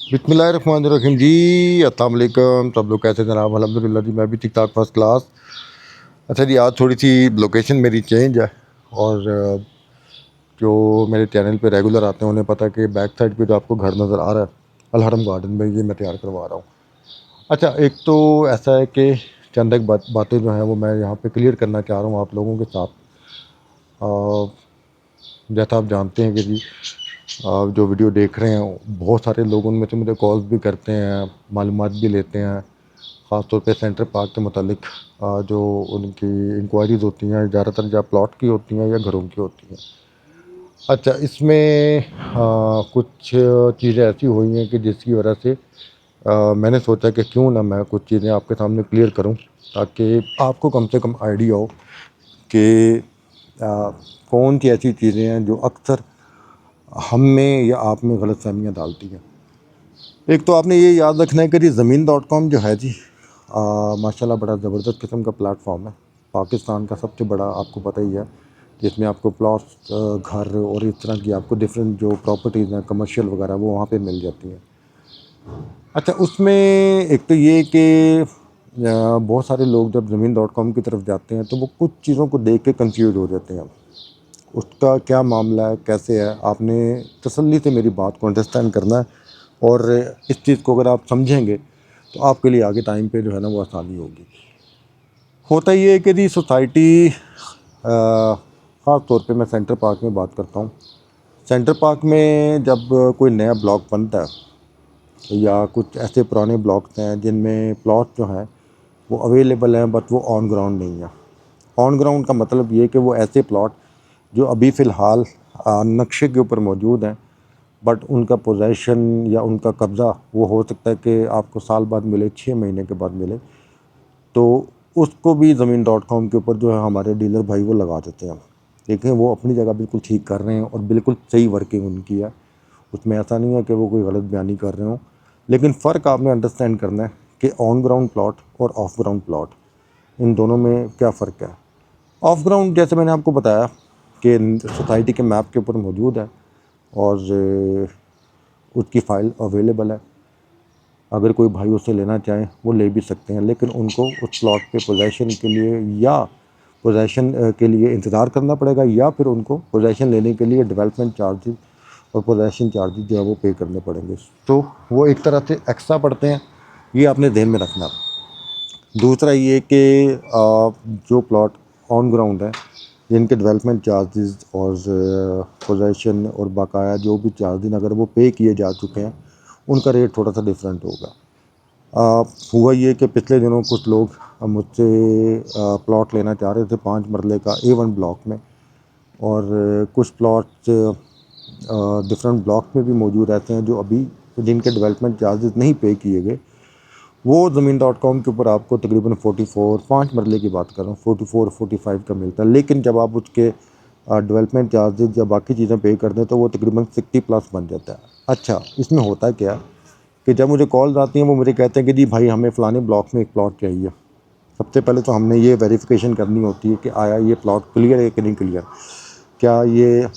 बिस्मिल्लाहिर्रहमानिर्रहीम जी। अस्सलाम वालेकुम। सब लोग कैसे जनाब? अल्हम्दुलिल्लाह जी, मैं भी ठीक ठाक फर्स्ट क्लास। अच्छा जी, आज थोड़ी सी लोकेशन मेरी चेंज है और जो मेरे चैनल पे रेगुलर आते हैं उन्हें पता है कि बैक साइड पे जो आपको घर नज़र आ रहा है अलहरम गार्डन में, ये मैं तैयार करवा रहा हूँ। अच्छा, एक तो ऐसा है कि चंद एक बातें जो हैं वो मैं यहाँ पे क्लियर करना चाह रहा हूँ आप लोगों के साथ। जैसा आप जानते हैं कि जी, आप जो वीडियो देख रहे हैं बहुत सारे लोग उनमें से मुझे कॉल्स भी करते हैं, मालूमात भी लेते हैं, ख़ास तौर पे सेंटर पार्क के मतलब जो उनकी इंक्वायरीज़ होती हैं ज़्यादातर या प्लॉट की होती हैं या घरों की होती हैं। अच्छा, इसमें कुछ चीज़ें ऐसी हुई हैं कि जिसकी वजह से मैंने सोचा कि क्यों ना मैं कुछ चीज़ें आपके सामने क्लियर करूं, ताकि आपको कम से कम आइडिया हो कि कौन सी ऐसी चीज़ें हैं जो अक्सर हम में या आप में गलतफ़हमियां डालती हैं। एक तो आपने ये याद रखना है कि जी ज़मीन.com जो है जी, माशाल्लाह बड़ा ज़बरदस्त किस्म का प्लेटफॉर्म है। पाकिस्तान का सबसे बड़ा, आपको पता ही है, जिसमें आपको प्लॉट्स, घर और इस तरह की आपको डिफरेंट जो प्रॉपर्टीज़ हैं कमर्शियल वगैरह वो वहाँ पे मिल जाती हैं। अच्छा, उसमें एक तो ये कि बहुत सारे लोग जब ज़मीन.com की तरफ जाते हैं तो वो कुछ चीज़ों को देख के कंफ्यूज हो जाते हैं। उसका क्या मामला है, कैसे है, आपने तसल्ली से मेरी बात को अंडरस्टैंड करना है और इस चीज़ को अगर आप समझेंगे तो आपके लिए आगे टाइम पे जो है ना वो आसानी होगी। होता ये है कि जी सोसाइटी, ख़ास तौर पे मैं सेंटर पार्क में बात करता हूँ। सेंटर पार्क में जब कोई नया ब्लॉक बनता है या कुछ ऐसे पुराने ब्लॉक्स हैं जिनमें प्लॉट जो हैं वो अवेलेबल हैं बट वो ऑन ग्राउंड नहीं है। ऑन ग्राउंड का मतलब ये कि वो ऐसे प्लॉट जो अभी फ़िलहाल नक्शे के ऊपर मौजूद हैं बट उनका पोजेसन या उनका कब्ज़ा वो हो सकता है कि आपको साल बाद मिले, 6 महीने के बाद मिले। तो उसको भी ज़मीन.com के ऊपर जो है हमारे डीलर भाई वो लगा देते हैं। देखें, वो अपनी जगह बिल्कुल ठीक कर रहे हैं और बिल्कुल सही वर्किंग उनकी है। उसमें ऐसा नहीं है कि वो कोई गलत बयानी कर रहे हों, लेकिन फ़र्क आपने अंडरस्टैंड करना है कि ऑन ग्राउंड प्लॉट और ऑफ ग्राउंड प्लॉट, इन दोनों में क्या फ़र्क है। ऑफ ग्राउंड जैसे मैंने आपको बताया कि सोसाइटी के मैप के ऊपर मौजूद है और उसकी फ़ाइल अवेलेबल है। अगर कोई भाई उसे लेना चाहे वो ले भी सकते हैं, लेकिन उनको उस प्लॉट पे पोजेसन के लिए या पोजेसन के लिए इंतज़ार करना पड़ेगा या फिर उनको पोजेसन लेने के लिए डेवलपमेंट चार्जेस और पोजेसन चार्जेस जो है वो पे करने पड़ेंगे। तो वो एक तरह से एक्स्ट्रा पड़ते हैं, ये आपने ध्यान में रखना। दूसरा ये कि जो प्लॉट ऑन ग्राउंड है जिनके डेवलपमेंट चार्जेस और पोजेसन और बकाया जो भी चार्जेस अगर वो पे किए जा चुके हैं उनका रेट थोड़ा सा डिफरेंट होगा। हुआ ये कि पिछले दिनों कुछ लोग मुझसे प्लॉट लेना चाह रहे थे 5 मरले का A1 ब्लॉक में, और कुछ प्लॉट्स डिफरेंट ब्लॉक में भी मौजूद रहते हैं जो अभी जिनके डेवलपमेंट चार्जेस नहीं पे किए गए। वो ज़मीन.com के ऊपर आपको तकरीबन 44, 5 मरले की बात कर रहा हूँ, 44 45 का मिलता है, लेकिन जब आप उसके डेवलपमेंट चार्जेस या बाकी चीज़ें पे कर दें तो वो तकरीबन 60 प्लस बन जाता है। अच्छा, इसमें होता क्या कि जब मुझे कॉल्स आती हैं वो मुझे कहते हैं कि जी भाई हमें फ़लाने ब्लॉक में एक प्लॉट चाहिए। सबसे पहले तो हमने ये वेरिफिकेशन करनी होती है कि आया ये प्लॉट क्लियर है कि नहीं क्लियर, क्या ये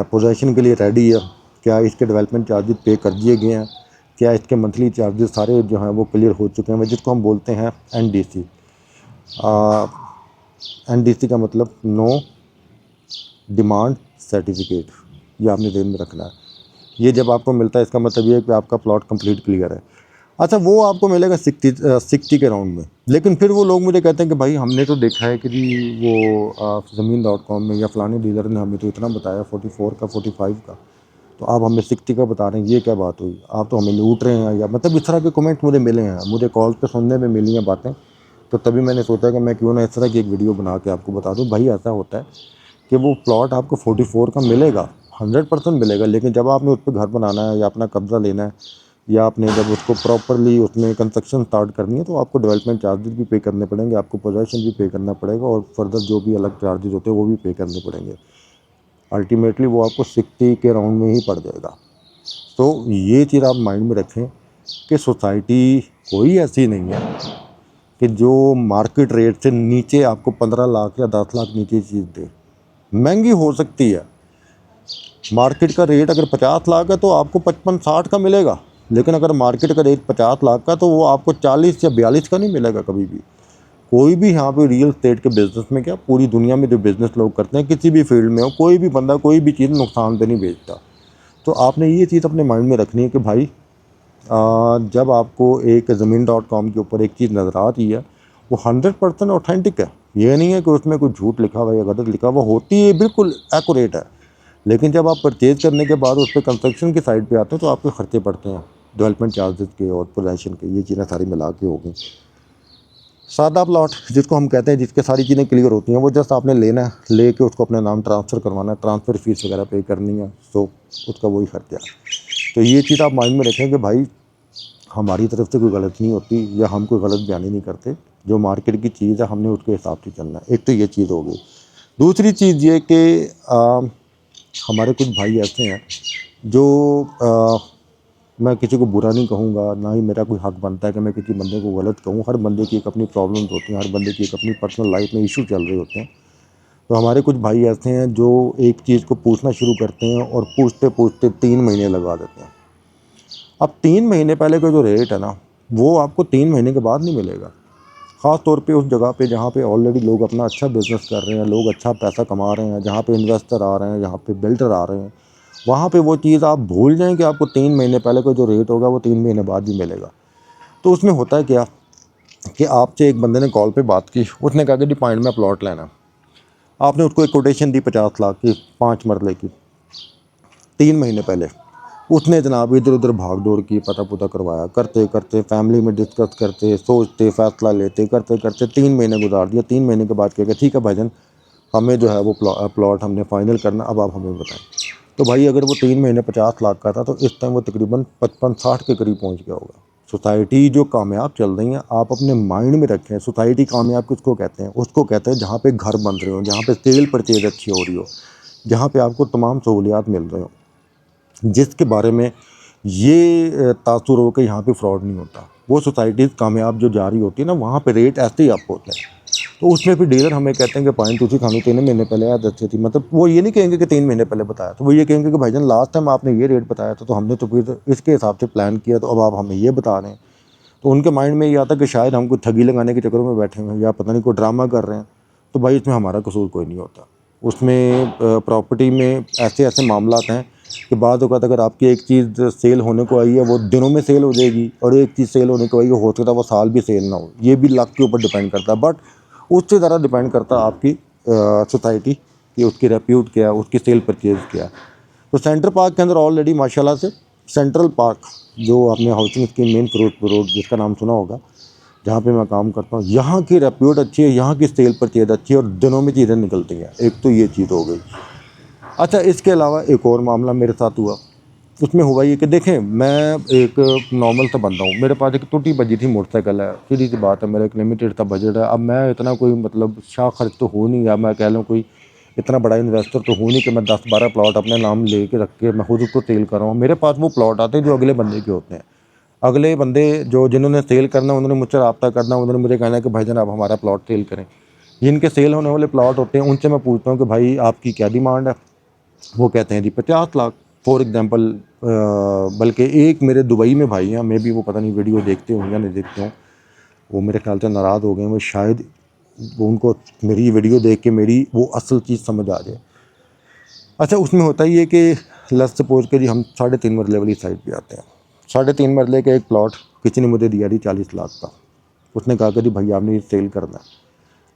पोजेसन के लिए रेडी है, क्या इसके डेवलपमेंट चार्जेस पे कर दिए गए हैं, क्या इसके मंथली चार्जेस सारे जो हैं वो क्लियर हो चुके हैं, जिसको हम बोलते हैं NDC। NDC का मतलब नो डिमांड सर्टिफिकेट, ये आपने ध्यान में रखना है। ये जब आपको मिलता है इसका मतलब ये है कि आपका प्लॉट कंप्लीट क्लियर है। अच्छा, वो आपको मिलेगा 60 के राउंड में, लेकिन फिर वो लोग मुझे कहते हैं कि भाई हमने तो देखा है कि जी वो ज़मीन.com में या फ़लाने डीलर ने हमें तो इतना बताया 44 का 45 का, तो आप हमें 60 का बता रहे हैं, ये क्या बात हुई, आप तो हमें लूट रहे हैं, या मतलब इस तरह के कमेंट मुझे मिले हैं, मुझे कॉल पे सुनने में मिली हैं बातें। तो तभी मैंने सोचा कि मैं क्यों ना इस तरह की एक वीडियो बना के आपको बता दूँ। भाई ऐसा होता है कि वो प्लॉट आपको 44 का मिलेगा, 100% मिलेगा, लेकिन जब आपने उस पर घर बनाना है या अपना कब्ज़ा लेना है या आपने जब उसको प्रॉपरली उसमें कंस्ट्रक्शन स्टार्ट करनी है तो आपको डेवलपमेंट चार्जेस भी पे करने पड़ेंगे, आपको पोजेसन भी पे करना पड़ेगा और फर्दर जो भी अलग चार्जेस होते हैं वो भी पे करने पड़ेंगे। अल्टीमेटली वो आपको 60 के राउंड में ही पड़ जाएगा। तो ये चीज़ आप माइंड में रखें कि सोसाइटी कोई ऐसी नहीं है कि जो मार्केट रेट से नीचे आपको 15 लाख या 10 लाख नीचे चीज़ दे। महंगी हो सकती है, मार्केट का रेट अगर 50 लाख है तो आपको 55-60 का मिलेगा, लेकिन अगर मार्केट का रेट 50 लाख का तो वो आपको 40 या 42 का नहीं मिलेगा कभी भी। कोई भी यहाँ पे रियल एस्टेट के बिज़नेस में, क्या पूरी दुनिया में जो बिज़नेस लोग करते हैं किसी भी फील्ड में हो, कोई भी बंदा कोई भी चीज़ नुकसान पे नहीं बेचता। तो आपने ये चीज़ अपने माइंड में रखनी है कि भाई जब आपको एक ज़मीन.com के ऊपर एक चीज़ नज़र आती है वो 100% ऑथेंटिक है। ये नहीं है कि उसमें कुछ झूठ लिखा हुआ या गलत लिखा हुआ, होती है बिल्कुल एक्यूरेट है। लेकिन जब आप परचेज़ करने के बाद उस पर कंस्ट्रक्शन की साइड पे आते हैं तो आपके खर्चे पड़ते हैं, डेवलपमेंट चार्जेस के और पोजेसन के, ये चीज़ें सारी मिला के होगी। सादा प्लॉट जिसको हम कहते हैं, जिसके सारी चीज़ें क्लियर होती हैं, वो जस्ट आपने लेना है, लेके उसको अपने नाम ट्रांसफ़र करवाना है, ट्रांसफ़र फीस वगैरह पे करनी है, तो उसका वही खर्चा है। तो ये चीज़ आप माइंड में रखें कि भाई हमारी तरफ से कोई गलती नहीं होती या हम कोई गलत बयानी नहीं करते। जो मार्केट की चीज़ है हमने उसके हिसाब से चलना है। एक तो ये चीज़ हो गई। दूसरी चीज़ ये कि हमारे कुछ भाई ऐसे हैं जो मैं किसी को बुरा नहीं कहूँगा, ना ही मेरा कोई हक बनता है कि मैं किसी बंदे को गलत कहूँ। हर बंदे की एक अपनी प्रॉब्लम्स होती हैं, हर बंदे की एक अपनी पर्सनल लाइफ में इशू चल रहे होते हैं। तो हमारे कुछ भाई ऐसे हैं जो एक चीज़ को पूछना शुरू करते हैं और पूछते पूछते 3 महीने लगा देते हैं। अब 3 महीने पहले का जो रेट है ना, वो आपको 3 महीने के बाद नहीं मिलेगा। ख़ास तौर पे उस जगह पे जहाँ पे ऑलरेडी लोग अपना अच्छा बिज़नेस कर रहे हैं, लोग अच्छा पैसा कमा रहे हैं, जहाँ पे इन्वेस्टर आ रहे हैं, जहाँ पे बिल्डर आ रहे हैं, वहाँ पे वो चीज़ आप भूल जाएँ कि आपको 3 महीने पहले का जो रेट होगा वो 3 महीने बाद भी मिलेगा। तो उसमें होता है क्या कि आपसे एक बंदे ने कॉल पे बात की, उसने कहा कि जी पॉइंट में प्लॉट लेना है। आपने उसको एक कोटेशन दी 50 लाख की 5 मरले की 3 महीने पहले। उसने जनाब इधर उधर भाग दौड़ की, पता पुता करवाया, करते करते फैमिली में डिस्कस करते, सोचते, फैसला लेते, करते करते 3 महीने गुजार दिया। 3 महीने के बाद क्या ठीक है भाईजान, हमें जो है वो प्लॉट हमने फाइनल करना, अब आप हमें बताएं। तो भाई अगर वो 3 महीने 50 लाख का था तो इस टाइम वो तकरीबन 55-60 के करीब पहुंच गया होगा। सोसाइटी जो कामयाब चल रही है, आप अपने माइंड में रखें, सोसाइटी कामयाब किसको कहते हैं? उसको कहते हैं जहाँ पे घर बन रहे हो, जहाँ पे सेल परचेज अच्छी हो रही हो, जहाँ पे आपको तमाम सहूलियात मिल रहे हो, जिसके बारे में ये तासुर हो कि यहाँ पे फ्रॉड नहीं होता। वो सोसाइटीज़ कामयाब जो जा रही होती है ना, वहाँ पे रेट ऐसे ही अप होते हैं। तो उसमें फिर डीलर हमें कहते हैं कि पॉइंट उसी खानों 3 महीने पहले याद अच्छी थी, मतलब वो ये नहीं कहेंगे कि 3 महीने पहले बताया, तो वो ये कहेंगे कि भाईजान लास्ट टाइम आपने ये रेट बताया था, तो हमने तो फिर इसके हिसाब से प्लान किया, तो अब आप हमें ये बता रहे हैं। तो उनके माइंड में ये आता कि शायद हम कोई ठगी लगाने के चक्करों में बैठे हुए हैं या पता नहीं कोई ड्रामा कर रहे हैं। तो भाई इसमें हमारा कसूर कोई नहीं होता। उसमें प्रॉपर्टी में ऐसे ऐसे मामलात हैं कि बाद औक़ात अगर आपकी एक चीज़ सेल होने को आई है वो दिनों में सेल हो जाएगी, और एक चीज़ सेल होने को आई है हो सकता है वो साल भी सेल ना हो। ये भी लक के ऊपर डिपेंड करता है, बट उससे ज़्यादा डिपेंड करता है आपकी सोसाइटी कि उसकी रेप्यूट क्या है, उसकी सेल परचेज़ क्या है। तो सेंटर पार्क के अंदर ऑलरेडी माशाल्लाह से सेंट्रल पार्क, जो आपने housing scheme main Ferozepur road जिसका नाम सुना होगा, जहाँ पे मैं काम करता हूँ, यहाँ की रेप्यूट अच्छी है, यहाँ की सेल परचेज अच्छी है और दिनों में चीज़ें निकलती हैं। एक तो ये चीज़ हो गई। अच्छा, इसके अलावा एक और मामला मेरे साथ हुआ। उसमें हुआ ये कि देखें, मैं एक नॉर्मल सा बंदा हूँ, मेरे पास एक टूटी बजी थी मोटरसाइकिल है, सीधी सी बात है, मेरा एक लिमिटेड सा बजट है। अब मैं इतना कोई मतलब शाह खर्च तो हो नहीं, या मैं कह लूँ कोई इतना बड़ा इन्वेस्टर तो हूँ नहीं कि मैं 10-12 प्लॉट अपने नाम ले के रख के मैं खुद उसको सेल कर रहा हूँ। मेरे पास वो प्लॉट आते हैं जो अगले बंदे के होते हैं। अगले बंदे जो जिन्होंने सेल करना, उन्होंने मुझसे रब्ता करना, उन्होंने मुझे कहना है कि भाईजान आप हमारा प्लॉट सेल करें। जिनके सेल होने वाले प्लॉट होते हैं उनसे मैं पूछता हूँ कि भाई आपकी क्या डिमांड है? वो कहते हैं जी 50 लाख फॉर एग्जांपल। बल्कि एक मेरे दुबई में भाई हैं, मे भी वो पता नहीं वीडियो देखते हों या नहीं देखते हों, वो मेरे ख्याल से नाराज़ हो गए हैं, वो शायद वो उनको मेरी वीडियो देख के मेरी वो असल चीज़ समझ आ जाए। अच्छा, उसमें होता ही है कि लेट्स सपोज के जी हम 3.5 मरले वाली साइड पे आते हैं। 3.5 मरले का एक प्लॉट किसी ने मुझे दिया जी 40 लाख का। उसने कहा कि जी भाई आपने ये सेल करना है।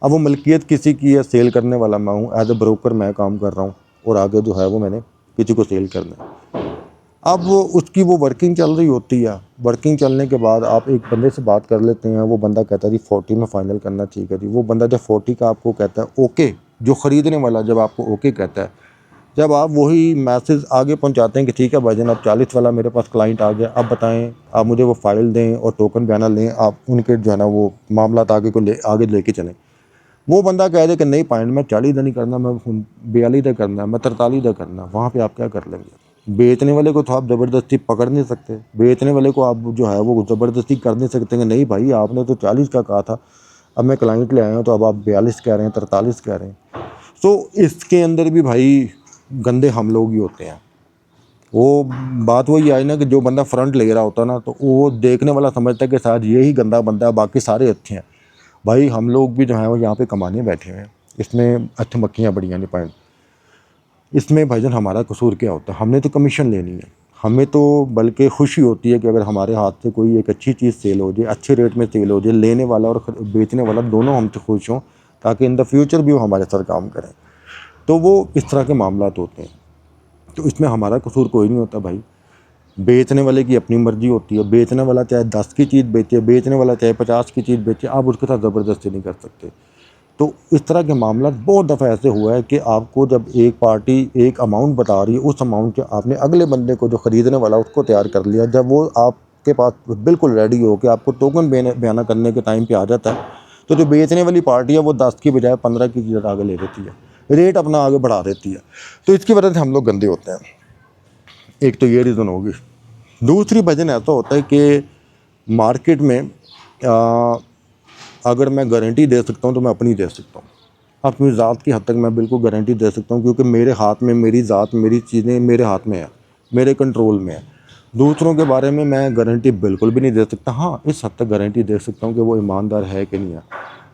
अब वो मलकियत किसी की है, सेल करने वाला मैं हूँ, एज ए ब्रोकर मैं काम कर रहा हूँ, और आगे जो है वो मैंने किसी को सेल करना है। अब वो उसकी वो वर्किंग चल रही होती है। वर्किंग चलने के बाद आप एक बंदे से बात कर लेते हैं, वो बंदा कहता है जी 40 में फ़ाइनल करना ठीक है जी। वो बंदा जब 40 का आपको कहता है ओके, जो ख़रीदने वाला जब आपको ओके कहता है, जब आप वही मैसेज आगे पहुंचाते हैं कि ठीक है भाईजान अब 40 वाला मेरे पास क्लाइंट आ गया, अब बताएं, आप मुझे वो फ़ाइल दें और टोकन बयाना लें, आप उनके जो है ना वो मामला आगे लेके चलें। वो बंदा कह दे कि नहीं पॉइंट में 40 का नहीं करना, मैं 42 का करना है, मैं 43 का करना है, वहाँ पे आप क्या कर लेंगे? बेचने वाले को तो आप ज़बरदस्ती पकड़ नहीं सकते, बेचने वाले को आप जो है वो ज़बरदस्ती कर नहीं सकते कि नहीं भाई आपने तो 40 का कहा था, अब मैं क्लाइंट ले आया हूँ तो अब आप 42 कह रहे हैं, 43 कह रहे हैं। तो इसके अंदर भी भाई गंदे हम लोग ही होते हैं। वो बात वही आई ना कि जो बंदा फ्रंट ले रहा होता ना तो वो देखने वाला समझता है कि शायद यही गंदा बंदा है, बाकी सारे अच्छे हैं। भाई हम लोग भी जो है वो यहाँ पे कमाने बैठे हुए हैं, इसमें अच्छी मक्खियाँ बढ़िया नहीं पाएँ। इसमें भाईजान हमारा कसूर क्या होता है? हमने तो कमीशन लेनी है, हमें तो बल्कि खुशी होती है कि अगर हमारे हाथ से कोई एक अच्छी चीज़ सेल हो जाए, अच्छे रेट में सेल हो जाए, लेने वाला और बेचने वाला दोनों हमसे खुश हों, ताकि इन द फ्यूचर भी वो हमारे साथ काम करें। तो वो इस तरह के मामलात होते हैं। तो इसमें हमारा कसूर कोई नहीं होता भाई। बेचने वाले की अपनी मर्ज़ी होती है, बेचने वाला चाहे 10 की चीज़ बेचे, बेचने वाला चाहे 50 की चीज़ बेचे, आप उसके साथ ज़बरदस्ती नहीं कर सकते। तो इस तरह के मामला बहुत दफ़ा ऐसे हुआ है कि आपको जब एक पार्टी एक अमाउंट बता रही है, उस अमाउंट के आपने अगले बंदे को जो ख़रीदने वाला उसको तैयार कर लिया, जब वो आपके पास बिल्कुल रेडी हो के आपको टोकन बयाना करने के टाइम पे आ जाता है, तो जो बेचने वाली पार्टी है वो 10 की बजाय 15 की चीज़ आगे ले देती है, रेट अपना आगे बढ़ा देती है। तो इसकी वजह से हम लोग गंदे होते हैं। एक तो ये रीज़न होगी। दूसरी वजह ऐसा होता है कि मार्केट में अगर मैं गारंटी दे सकता हूँ तो मैं अपनी दे सकता हूँ, अपनी ज़ात की हद तक मैं बिल्कुल गारंटी दे सकता हूँ, क्योंकि मेरे हाथ में मेरी ज़ात, मेरी चीज़ें मेरे हाथ में है, मेरे कंट्रोल में है। दूसरों के बारे में मैं गारंटी बिल्कुल भी नहीं दे सकता। हाँ, इस हद तक गारंटी दे सकता हूँ कि वो ईमानदार है कि नहीं है।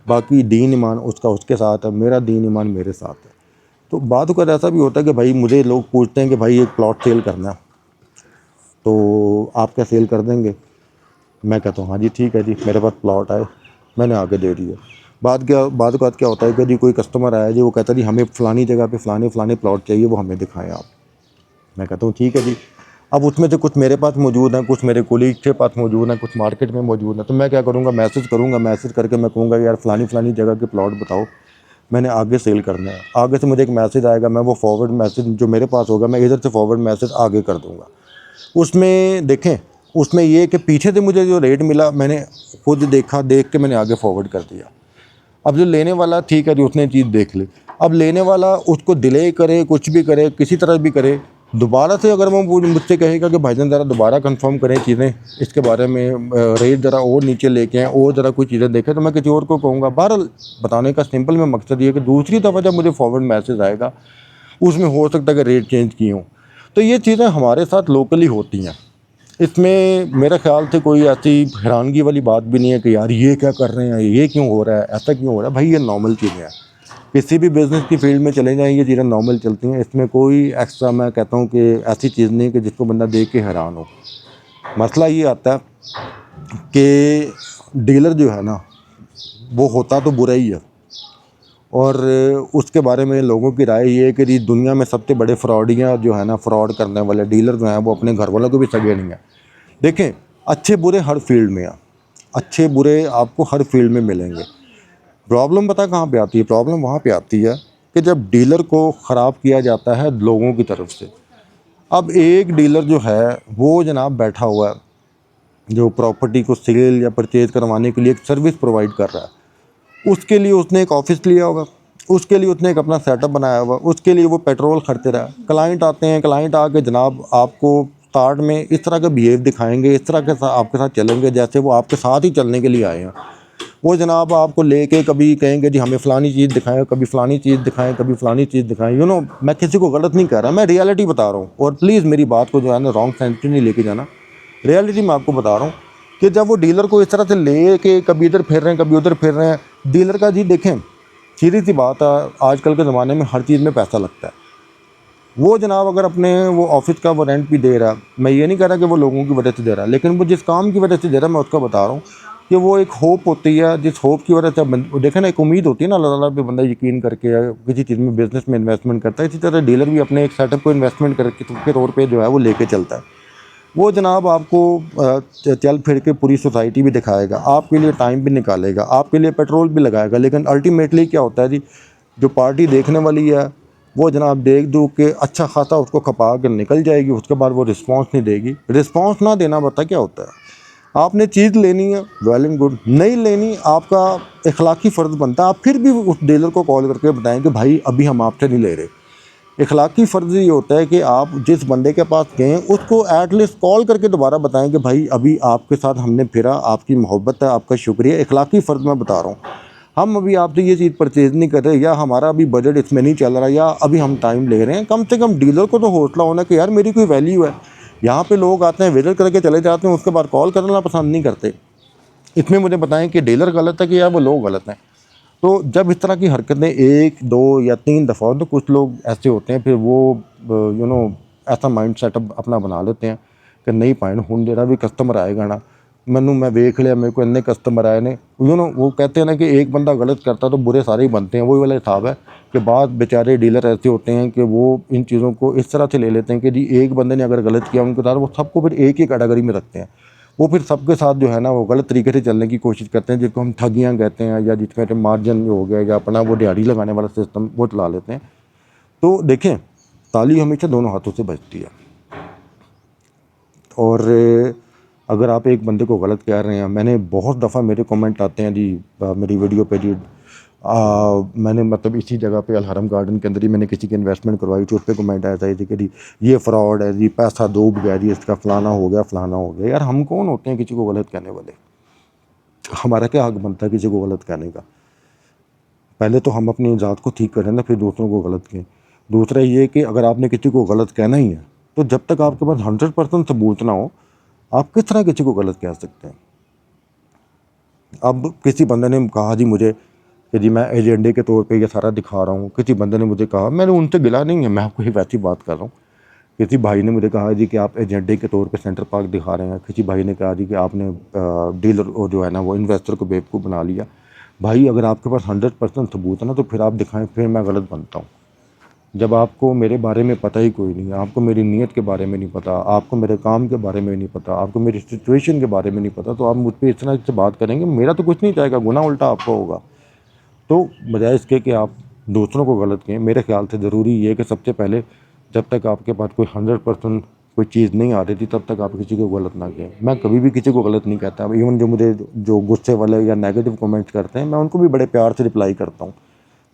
बाकी दीन ईमान उसका उसके साथ है, मेरा दीन ईमान मेरे साथ है। तो बात का ऐसा भी होता है कि भाई मुझे लोग पूछते हैं कि भाई एक प्लॉट सेल करना है, तो आप क्या सेल कर देंगे? मैं कहता हूँ हाँ जी ठीक है जी, मेरे पास प्लॉट है, मैंने आगे दे दिया। बात क्या होता है कि जी कोई कस्टमर आया जी, वो कहता है जी हमें फ़लानी जगह पे फ़लाने प्लॉट चाहिए, वो हमें दिखाएं आप। मैं कहता हूँ ठीक है जी। अब उसमें से कुछ मेरे पास मौजूद हैं, कुछ मेरे कोलीग के पास मौजूद हैं, कुछ मार्केट में मौजूद हैं। तो मैं क्या करूँगा, मैसेज करूँगा, मैसेज करके मैं कहूँगा यार फ़लानी जगह के प्लॉट बताओ, मैंने आगे सेल करना है। आगे से मुझे एक मैसेज आएगा, मैं वो फॉरवर्ड मैसेज जो मेरे पास होगा मैं इधर से फॉरवर्ड मैसेज आगे कर दूँगा। उसमें देखें, उसमें ये कि पीछे से मुझे जो रेट मिला मैंने खुद देखा, देख के मैंने आगे फॉरवर्ड कर दिया। अब जो लेने वाला ठीक है जी, उसने चीज़ देख ली। अब लेने वाला उसको डिले करे, कुछ भी करे, किसी तरह भी करे, दोबारा से अगर वो मुझसे कहेगा कि भाईजान ज़रा दोबारा कंफर्म करें चीज़ें, इसके बारे में रेट ज़रा और नीचे लेके आएँ और ज़रा कोई चीज़ें देखें, तो मैं किसी और को कहूँगा। बहरहाल बताने का सिंपल में मकसद ये है कि दूसरी दफ़ा जब मुझे फॉरवर्ड मैसेज आएगा, उसमें हो सकता है कि रेट चेंज किए हों। तो ये चीज़ें हमारे साथ लोकली होती हैं। इसमें मेरे ख़्याल से कोई ऐसी हैरानगी वाली बात भी नहीं है कि यार ये क्या कर रहे हैं, ये क्यों हो रहा है, ऐसा क्यों हो रहा है। भाई ये नॉर्मल चीज़ें हैं, किसी भी बिज़नेस की फील्ड में चले जाएँ ये चीज़ें नॉर्मल चलती हैं। इसमें कोई एक्स्ट्रा मैं कहता हूँ कि ऐसी चीज़ नहीं कि जिसको बंदा देख के हैरान हो। मसला ये आता है कि डीलर जो है ना, वो होता तो बुरा ही है, और उसके बारे में लोगों की राय ये है कि जी दुनिया में सबसे बड़े फ्रॉडियाँ जो है ना, फ्रॉड करने वाले डीलर जो हैं वो अपने घर वालों को भी सगे नहीं हैं। देखें, अच्छे बुरे हर फील्ड में हैं, अच्छे बुरे आपको हर फील्ड में मिलेंगे। प्रॉब्लम पता कहाँ पे आती है? प्रॉब्लम वहाँ पे आती है कि जब डीलर को ख़राब किया जाता है लोगों की तरफ से। अब एक डीलर जो है वो जनाब बैठा हुआ है, जो प्रॉपर्टी को सेल या परचेज़ करवाने के लिए एक सर्विस प्रोवाइड कर रहा है। उसके लिए उसने एक ऑफ़िस लिया होगा, उसके लिए उसने एक अपना सेटअप बनाया होगा, उसके लिए वो पेट्रोल खर्च रहा है। क्लाइंट आते हैं, क्लाइंट आके जनाब आपको स्टार्ट में इस तरह का बिहेव दिखाएंगे, इस तरह के आपके साथ चलेंगे जैसे वो आपके साथ ही चलने के लिए आए हैं। वो जनाब आपको लेके कभी कहेंगे जी हमें फ़लानी चीज़ दिखाएं, कभी फ़लानी चीज़ दिखाएं, कभी फ़लानी चीज़ दिखाएं। मैं किसी को गलत नहीं कह रहा, मैं रियलिटी बता रहा हूँ, और प्लीज़ मेरी बात को जो है ना रॉन्ग सेंस में नहीं लेके जाना। रियलिटी मैं आपको बता रहा हूँ कि जब वो डीलर को इस तरह से ले के कभी इधर फिर रहे हैं, कभी उधर फिर रहे हैं, डीलर का जी देखें, सीधी सी बात है, आजकल के ज़माने में हर चीज़ में पैसा लगता है। वो जनाब अगर अपने वो ऑफिस का वो रेंट भी दे रहा है, मैं ये नहीं कह रहा कि वो लोगों की वजह से दे रहा है, लेकिन वो जिस काम की वजह से दे रहा है मैं उसका बता रहा हूँ कि वो एक होप होती है, जिस होप की वजह से देखें ना, एक उम्मीद होती है ना, अल्लाह ताला पे बंदा यकीन करके किसी चीज़ में बिज़नेस में इन्वेस्टमेंट करता है। इसी तरह डीलर भी अपने एक सेटअप को इन्वेस्टमेंट करके के तौर पर जो है वो लेके चलता है। वो जनाब आपको चल फिर के पूरी सोसाइटी भी दिखाएगा, आपके लिए टाइम भी निकालेगा, आपके लिए पेट्रोल भी लगाएगा, लेकिन अल्टीमेटली क्या होता है जी, जो पार्टी देखने वाली है वो जनाब देख दूख के अच्छा खासा उसको खपा कर निकल जाएगी, उसके बाद वो रिस्पांस नहीं देगी। रिस्पांस ना देना पता क्या होता है? आपने चीज़ लेनी है, वेल एंड गुड, नहीं लेनी आपका इखलाकी फ़र्ज़ बनता है, आप फिर भी उस डीलर को कॉल करके बताएं कि भाई अभी हम आपसे नहीं ले रहे। इखलाकी फ़र्ज़ ये होता है कि आप जिस बंदे के पास गए उसको एटलीस्ट कॉल करके दोबारा बताएं कि भाई अभी आपके साथ हमने फिरा, आपकी मोहब्बत है, आपका शुक्रिया। इखलाकी फ़र्ज़ मैं बता रहा हूँ। हम अभी आपसे ये चीज़ परचेज़ नहीं कर रहे, या हमारा अभी बजट इसमें नहीं चल रहा, या अभी हम टाइम ले रहे हैं, कम से कम डीलर को तो हौसला होना कि यार मेरी कोई वैल्यू है। यहाँ पे लोग आते हैं, विजिट करके चले जाते हैं, उसके बाद कॉल करना पसंद नहीं करते। इसमें मुझे बताएं कि डीलर गलत है कि या वो लोग गलत हैं। तो जब इस तरह की हरकतें 1, 2 या 3 दफ़ा, तो कुछ लोग ऐसे होते हैं, फिर वो ऐसा माइंड सेटअप अपना बना लेते हैं कि नहीं पाइन हुण जेड़ा भी कस्टमर आएगा ना, मैं वेख लिया, मेरे को इन्ने कस्टमर आए ने, वो कहते हैं ना कि एक बंदा गलत करता तो बुरे सारे ही बनते हैं। वही वाला हिसाब है कि बाद बेचारे डीलर ऐसे होते हैं कि वो इन चीज़ों को इस तरह से ले लेते हैं कि जी एक बंदे ने अगर गलत किया उनके साथ, वो सबको फिर एक ही कैटेगरी में रखते हैं। वो फिर सबके साथ जो है ना वो गलत तरीके से चलने की कोशिश करते हैं, जिसको हम ठगियाँ कहते हैं, या जिसमें मार्जिन हो गया, या अपना वो दिहाड़ी लगाने वाला सिस्टम वो चला लेते हैं। तो देखें, ताली हमेशा दोनों हाथों से बजती है। और अगर आप एक बंदे को गलत कह रहे हैं, मैंने बहुत दफ़ा मेरे कमेंट आते हैं जी मेरी वीडियो पे जी, मैंने मतलब इसी जगह पे अलहरम गार्डन के अंदर ही मैंने किसी की इन्वेस्टमेंट करवाई थी, उस पर कमेंट आया था कि जी ये फ्रॉड है जी, पैसा डूब गया जी, इसका फलाना हो गया फलाना हो गया। यार हम कौन होते हैं किसी को गलत कहने वाले? हमारा क्या हक बनता है किसी को गलत कहने का? पहले तो हम अपनी ज़ात को ठीक करें ना, फिर दूसरों को गलत कहें। दूसरा ये कि अगर आपने किसी को गलत कहना ही है, तो जब तक आपके पास 100% सबूत ना हो, आप किस तरह किसी को गलत कह सकते हैं? अब किसी बंदे ने कहा जी मुझे कि जी मैं एजेंडे के तौर पे ये सारा दिखा रहा हूँ, किसी बंदे ने मुझे कहा, मैंने उनसे गिला नहीं है, मैं आपको ही वैसी बात कर रहा हूँ। किसी भाई ने मुझे कहा जी कि आप एजेंडे के तौर पे सेंटर पार्क दिखा रहे हैं, किसी भाई ने कहा जी कि आपने डीलर और जो है ना वो इन्वेस्टर को बेवकूफ़ बना लिया। भाई अगर आपके पास 100% सबूत है ना, तो फिर आप दिखाएं, फिर मैं गलत बनता हूँ। जब आपको मेरे बारे में पता ही कोई नहीं है, आपको मेरी नीयत के बारे में नहीं पता, आपको मेरे काम के बारे में नहीं पता, आपको मेरी सिचुएशन के बारे में नहीं पता, तो आप मुझ पर इस तरह से बात करेंगे, मेरा तो कुछ नहीं जाएगा, गुनाह उल्टा आपका होगा। तो बजाय इसके कि आप दूसरों को गलत कहें, मेरे ख्याल से ज़रूरी ये है कि सबसे पहले जब तक आपके पास कोई 100% कोई चीज़ नहीं आ रही थी, तब तक आप किसी को गलत ना कहें। मैं कभी भी किसी को गलत नहीं कहता। इवन जो मुझे जो गुस्से वाले या नेगेटिव कमेंट्स करते हैं, मैं उनको भी बड़े प्यार से रिप्लाई करता हूँ,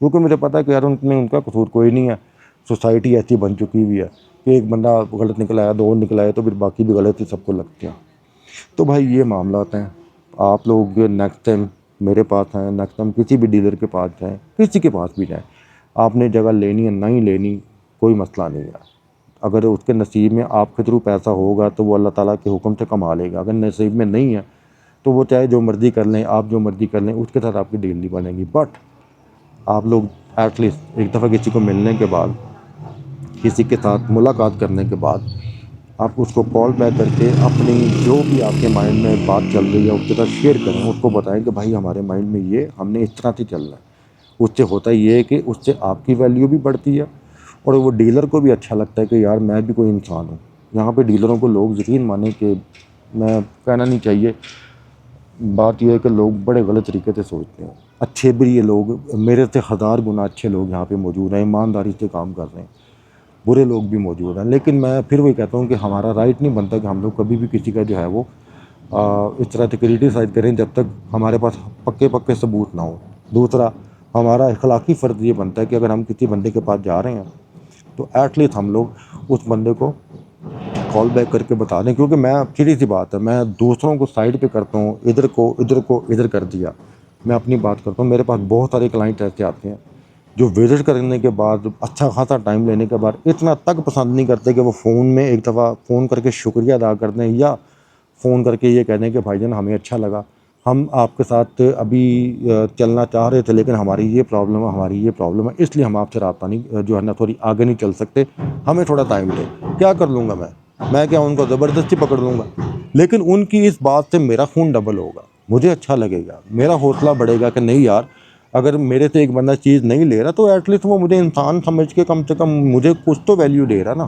क्योंकि मुझे पता है कि यार उनमें उनका कसूर कोई नहीं है। सोसाइटी ऐसी बन चुकी हुई है कि एक बंदा गलत निकला है, 2 निकला है, तो फिर बाकी भी गलत ही सबको लगते हैं। तो भाई ये मामला हैं। आप लोग नेक्स्ट टाइम मेरे पास हैं, नेक्स्ट टाइम किसी भी डीलर के पास जाएँ, किसी के पास भी जाएँ, आपने जगह लेनी है नहीं लेनी कोई मसला नहीं है। अगर उसके नसीब में आपके थ्रू पैसा होगा तो वो अल्लाह ताला के हुक्म से कमा लेगा। अगर नसीब में नहीं है तो वो चाहे जो मर्ज़ी कर लें, आप जो मर्ज़ी कर लें, उसके साथ आपकी डील नहीं बनेगी। बट आप लोग एटलीस्ट एक दफ़ा किसी को मिलने के बाद, किसी के साथ मुलाकात करने के बाद, आप उसको कॉल बैक करके अपनी जो भी आपके माइंड में बात चल रही है उसके साथ शेयर करें। उसको बताएं कि भाई हमारे माइंड में ये, हमने इस तरह से चलना है। उससे होता ये है कि उससे आपकी वैल्यू भी बढ़ती है और वो डीलर को भी अच्छा लगता है कि यार मैं भी कोई इंसान हूँ। यहाँ पे डीलरों को लोग यकीन माने कि मैं कहना नहीं चाहिए, बात यह है कि लोग बड़े गलत तरीके से सोचते हैं। अच्छे भी ये लोग, मेरे से हज़ार गुना अच्छे लोग यहाँ पे मौजूद हैं, ईमानदारी से काम कर रहे हैं, बुरे लोग भी मौजूद हैं। लेकिन मैं फिर वही कहता हूँ कि हमारा राइट नहीं बनता कि हम लोग कभी भी किसी का जो है वो इस तरह से क्रिटिसाइज़ करें जब तक हमारे पास पक्के पक्के सबूत ना हो। दूसरा, हमारा अखलाकी फ़र्ज़ ये बनता है कि अगर हम किसी बंदे के पास जा रहे हैं तो एटलीस्ट हम लोग उस बंदे को कॉल बैक करके बता दें। क्योंकि मैं, सीधी सी बात है, मैं दूसरों को साइड पे करता हूँ, इधर कर दिया, मैं अपनी बात करता हूँ। मेरे पास बहुत सारे क्लाइंट ऐसे आते हैं जो विज़िट करने के बाद, अच्छा खासा टाइम लेने के बाद, इतना तक पसंद नहीं करते कि वो फ़ोन में एक दफ़ा फ़ोन करके शुक्रिया अदा कर दें, या फ़ोन करके ये कह दें कि भाईजान हमें अच्छा लगा, हम आपके साथ अभी चलना चाह रहे थे, लेकिन हमारी ये प्रॉब्लम है, इसलिए हम आपसे राब्ता नहीं जो है ना थोड़ी आगे नहीं चल सकते, हमें थोड़ा टाइम दें। क्या कर लूँगा मैं क्या उनको ज़बरदस्ती पकड़ लूँगा? लेकिन उनकी इस बात से मेरा खून डबल होगा, मुझे अच्छा लगेगा, मेरा हौसला बढ़ेगा कि नहीं यार, अगर मेरे से एक बंदा चीज़ नहीं ले रहा तो एटलीस्ट वो मुझे इंसान समझ के कम से कम मुझे कुछ तो वैल्यू दे रहा ना।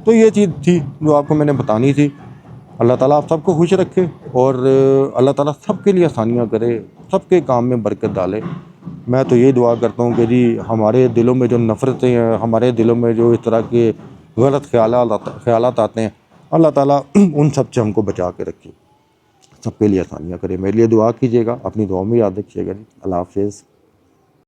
तो ये चीज़ थी जो आपको मैंने बतानी थी। अल्लाह ताला आप सबको खुश रखे और अल्लाह ताला सबके लिए आसानियाँ करे, सबके काम में बरकत डाले। मैं तो ये दुआ करता हूँ कि जी हमारे दिलों में जो नफ़रतें हैं, हमारे दिलों में जो इस तरह के गलत ख़यालात आते हैं, अल्लाह ताला उन सब से हमको बचा के रखे, सबके लिए आसानियाँ करे। मेरे लिए दुआ कीजिएगा, अपनी दुआ में याद रखिएगा जी। अल्लाह हाफ़िज़।